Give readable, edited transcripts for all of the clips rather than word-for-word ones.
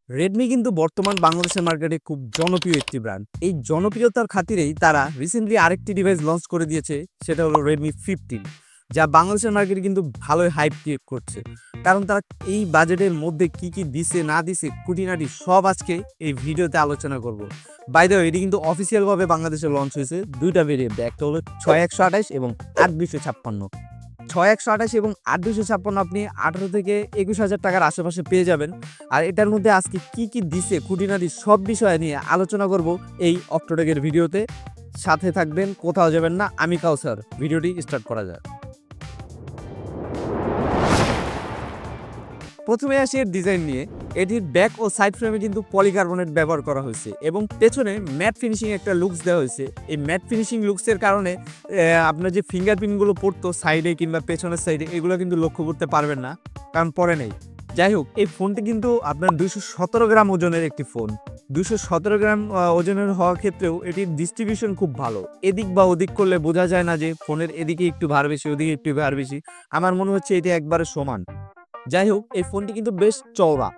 Redmi কিন্তু বর্তমান বাংলাদেশের মার্কেটে খুব জনপ্রিয় একটি ব্র্যান্ড। এই জনপ্রিয়তার খাতিরেই তারা রিসেন্টলি আরেকটি ডিভাইস লঞ্চ করে দিয়েছে, সেটা হলো রেডমি 15, যা বাংলাদেশের মার্কেটে কিন্তু ভালোই হাইপ ক্রিয়েট করছে। কারণ তারা এই বাজেটের মধ্যে কি কি দিছে না দিছে খুঁটিনাটি সব আজকে এই ভিডিওতে আলোচনা করব। বাই দ্য ওয়ে, এটি কিন্তু অফিসিয়ালভাবে বাংলাদেশে লঞ্চ হয়েছে দুইটা ভেরিয়েন্ট, একটা হলো 6128 এবং 8256। 6128 এবং 8256 আপনি 18 থেকে 21,000 টাকার আশেপাশে পেয়ে যাবেন। আর এটার মধ্যে আজকে কি কি দিছে খুঁটিনাটি সব বিষয় নিয়ে আলোচনা করব এই অক্টোটেকের ভিডিওতে। সাথে থাকবেন, কোথাও যাবেন না, আমি কাউসার। ভিডিওটি স্টার্ট করা যাক। প্রথমে আসি এর ডিজাইন নিয়ে। এটির ব্যাক ও সাইড ফ্রেমে কিন্তু পলিকার্বনেট ব্যবহার করা হয়েছে এবং পেছনে ম্যাট ফিনিশিং একটা লুকস দেওয়া হয়েছে। এই ম্যাট ফিনিশিং লুকসের কারণে আপনার যে ফিঙ্গারপ্রিন্টগুলো পড়তো সাইডে কিংবা পেছনের সাইডে, এগুলো কিন্তু লক্ষ্য করতে পারবেন না, কারণ পরে নেই। যাই হোক, এই ফোনটি কিন্তু আপনার 217 গ্রাম ওজনের একটি ফোন। 217 গ্রাম ওজনের হওয়ার ক্ষেত্রেও এটির ডিস্ট্রিবিউশন খুব ভালো। এদিক বা ওদিক করলে বোঝা যায় না যে ফোনের এদিকে একটু ভার বেশি, ওদিকে একটু ভার বেশি। আমার মনে হচ্ছে এটি একবারে সমান। যাই হোক, এই ফোনটি কিন্তু বেশ চওড়া।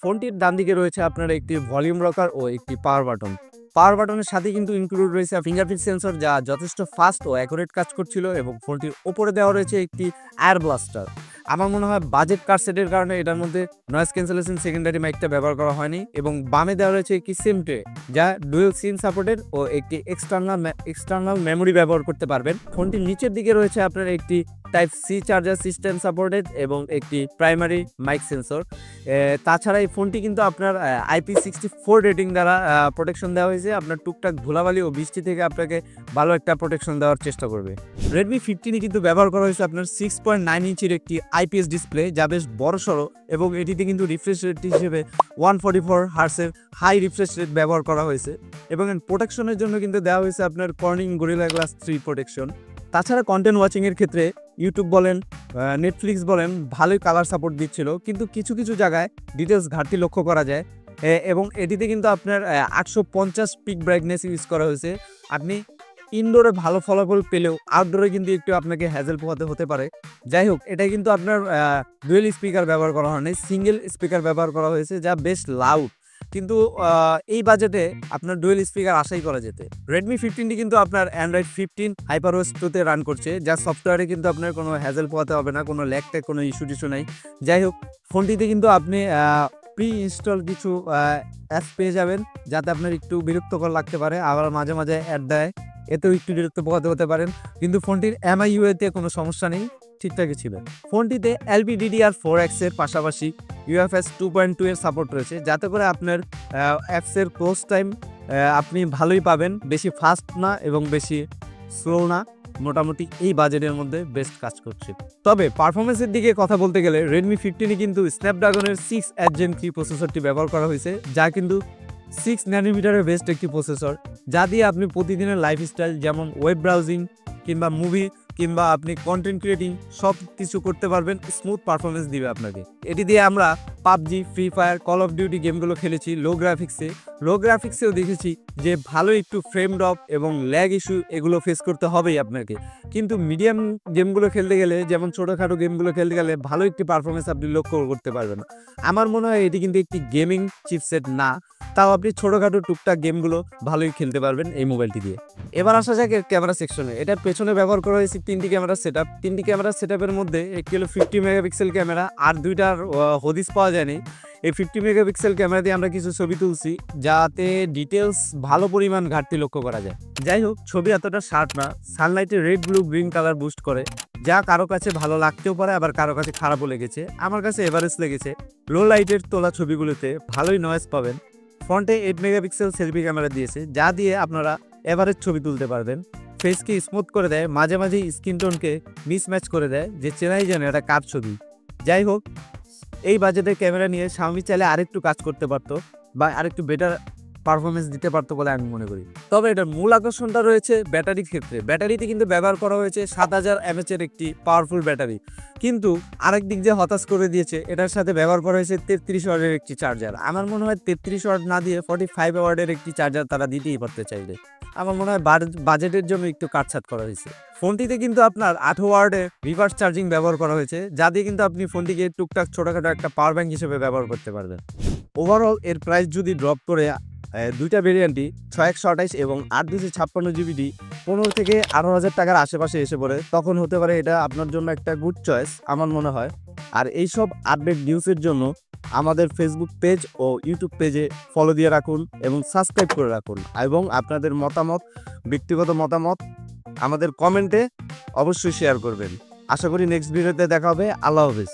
ফোনটির ডান দিকে রয়েছে আপনার একটি ভলিউম রকার ও একটি পাওয়ার বাটন। পাওয়ার বাটনের সাথে কিন্তু ইনক্লুড রয়েছে ফিঙ্গারপ্রিন্ট সেন্সর, যা যথেষ্ট ফাস্ট ও অ্যাকুরেট কাজ করছিল। এবং ফোনটির ওপরে দেওয়া রয়েছে একটি এয়ার ব্লাস্টার। আমার মনে হয় বাজেট কার সেটের কারণে এটার মধ্যে নয়েজ ক্যান্সেলেশন সেকেন্ডারি মাইকটা ব্যবহার করা হয়নি। এবং বামে দেওয়া রয়েছে একটি সিম ট্রে, যা ডুয়েল সিম সাপোর্টেড ও একটি এক্সটার্নাল মেমোরি ব্যবহার করতে পারবেন। ফোনটির নিচের দিকে রয়েছে আপনার একটি type C charger system supported এবং একটি প্রাইমারি মাইক সেন্সর। তাছাড়া এই ফোনটি কিন্তু আপনার IP64 রেটিং দ্বারা প্রোটেকশন দেওয়া হয়েছে। আপনার টুকটাক ধুলাবালি ও বৃষ্টি থেকে আপনাকে ভালো একটা প্রোটেকশন দেওয়ার চেষ্টা করবে। রেডমি 15 কিন্তু ব্যবহার করা হয়েছে আপনার 6.9 ইঞ্চির একটি IPS ডিসপ্লে, যা বেশ বড়সড়। এবং এটিতে কিন্তু রিফ্রেশ রেট হিসেবে 144 হার্টসের হাই রিফ্রেশ রেট ব্যবহার করা হয়েছে। এবং প্রোটেকশনের জন্য কিন্তু দেওয়া হয়েছে আপনার কর্নিং গরিলা গ্লাস 3 প্রোটেকশন। তাছাড়া কন্টেন্ট ওয়াচিংয়ের ক্ষেত্রে ইউটিউব বলেন, নেটফ্লিক্স বলেন, ভালোই কালার সাপোর্ট দিচ্ছিল, কিন্তু কিছু কিছু জায়গায় ডিটেলস ঘাটতি লক্ষ্য করা যায়। এবং এটিতে কিন্তু আপনার 850 পিক ব্রাইটনেস ইউজ করা হয়েছে। আপনি ইনডোরে ভালো ফলাফল পেলেও আউটডোরে কিন্তু একটু আপনাকে হ্যাজেল পোহাতে হতে পারে। যাই হোক, এটা কিন্তু আপনার ডুয়েল স্পিকার ব্যবহার করা হয়নি, সিঙ্গেল স্পিকার ব্যবহার করা হয়েছে, যা বেশ লাউড। কিন্তু এই বাজেটে আপনার ডুয়েল স্পিকার আশাই করা যেতে। রেডমি 15টি কিন্তু আপনার অ্যান্ড্রয়েড 15 HyperOS 2-তে রান করছে, যা সফটওয়্যারে কিন্তু আপনার কোনো হ্যাজেল পোহাতে হবে না, কোনো ল্যাগ ট্যাগ, কোনো ইস্যু নাই। যাই হোক, ফোনটিতে কিন্তু আপনি প্রি ইনস্টল কিছু অ্যাপস পেয়ে যাবেন, যাতে আপনার একটু বিরক্তকর লাগতে পারে, আবার মাঝে মাঝে অ্যাড দেয়, এতেও একটু বিরক্ত পোহাতে হতে পারেন। কিন্তু ফোনটির MIUI-তে কোনো সমস্যা নেই, ঠিকঠাকই ছিল। ফোনটিতে LPDDR4X এর পাশাপাশি UFS 2.2 এর সাপোর্ট রয়েছে, যাতে করে আপনার অ্যাপসের ক্লোজ টাইম আপনি ভালোই পাবেন। বেশি ফাস্ট না এবং বেশি স্লো না, মোটামুটি এই বাজেটের মধ্যে বেস্ট কাজ করছে। তবে পারফরমেন্সের দিকে কথা বলতে গেলে রেডমি 15 কিন্তু স্ন্যাপড্রাগনের 6 Gen 3 প্রসেসরটি ব্যবহার করা হয়েছে, যা কিন্তু 6 ন্যানোমিটারের বেস্ট একটি প্রসেসর, যা দিয়ে আপনি প্রতিদিনের লাইফস্টাইল যেমন ওয়েব ব্রাউজিং কিংবা মুভি কিংবা আপনি কন্টেন্ট ক্রিয়েটিং সব কিছু করতে পারবেন। স্মুথ পারফরমেন্স দিবে আপনাকে। এটি দিয়ে আমরা PUBG, free fire, call of duty গেমগুলো খেলেছি লো গ্রাফিক্সেও দেখেছি যে ভালো একটু ফ্রেম ড্রপ এবং ল্যাগ ইস্যু এগুলো ফেস করতে হবেই আপনাকে। কিন্তু মিডিয়াম গেমগুলো খেলতে গেলে, যেমন ছোটোখাটো গেমগুলো খেলতে গেলে ভালো একটি পারফরমেন্স আপনি লক্ষ্য করতে পারবেন। আমার মনে হয় এটি কিন্তু একটি গেমিং চিপসেট না, তাও আপনি ছোটোখাটো টুকটাক গেমগুলো ভালোই খেলতে পারবেন এই মোবাইলটি দিয়ে। এবার আসা যাক ক্যামেরা সেকশনে। এটার পেছনে ব্যবহার করা হয়েছে 3টি ক্যামেরা সেটআপ। 3টি ক্যামেরা সেটআপের মধ্যে একটি হলো 50 মেগাপিক্সেল ক্যামেরা, আর দুইটার হদিস পাওয়া যায়নি। এই 50 মেগাপিক্সেল ক্যামেরা দিয়ে আমরা কিছু ছবি তুলছি, যাতে ডিটেলস ভালো পরিমাণ ঘাটতি লক্ষ্য করা যায়। যাই হোক, ছবি এতটা শার্প না, সানলাইটে red, blue, green colour boost করে, যা কারো কাছে ভালো লাগতেও পারে, আবার কারো কাছে খারাপও লেগেছে। আমার কাছে এভারেজ লেগেছে। লো লাইটের তোলা ছবিগুলোতে ভালোই নয়েজ পাবেন। ফ্রন্টে 8 মেগাপিক্সেল সেলফি ক্যামেরা দিয়েছে, যা দিয়ে আপনারা এভারেজ ছবি তুলতে পারবেন। ফেসকে স্মুথ করে দেয়, মাঝে মাঝে স্কিন টোনকে মিসম্যাচ করে দেয়, যে চেনাই জানে এটা কার ছবি। যাই হোক, এই বাজেটের ক্যামেরা নিয়ে Xiaomi চাইলে আরেকটু কাজ করতে পারতো বা আরেকটু বেটার পারফরমেন্স দিতে পারতো বলে আমি মনে করি। তবে এটার মূল আকর্ষণটা রয়েছে ব্যাটারির ক্ষেত্রে। ব্যাটারিতে কিন্তু ব্যবহার করা হয়েছে 7000 mAh এর একটি পাওয়ারফুল ব্যাটারি। কিন্তু আরেক দিক যে হতাশ করে দিয়েছে, এটার সাথে ব্যবহার করা হয়েছে 33 ওয়াটের একটি চার্জার। আমার মনে হয় 33 ওয়াট না দিয়ে 45 ওয়াটের একটি চার্জার তারা দিতেই পারতে চাইলে। আমার মনে হয় বাজেটের জন্য একটু কাটছাঁট করা হয়েছে। ফোনটিতে কিন্তু আপনার 8 ওয়াটের রিভার্স চার্জিং ব্যবহার করা হয়েছে, যা দিয়ে কিন্তু আপনি ফোনটিকে টুকটাক ছোটখাটো একটা পাওয়ার ব্যাংক হিসেবে ব্যবহার করতে পারবেন। ওভারঅল এর প্রাইস যদি ড্রপ করে দুইটা ভেরিয়েন্টই 6128 এবং 8256 জিবি 15 থেকে 18,000 টাকার আশেপাশে এসে পড়ে, তখন হতে পারে এটা আপনার জন্য একটা গুড চয়েস আমার মনে হয়। আর এইসব আপডেট নিউজের জন্য আমাদের ফেসবুক পেজ ও ইউটিউব পেজে ফলো দিয়ে রাখুন এবং সাবস্ক্রাইব করে রাখুন, এবং আপনাদের মতামত, ব্যক্তিগত মতামত আমাদের কমেন্টে অবশ্যই শেয়ার করবেন। আশা করি নেক্সট ভিডিওতে দেখা হবে। আল্লাহ হাফেজ।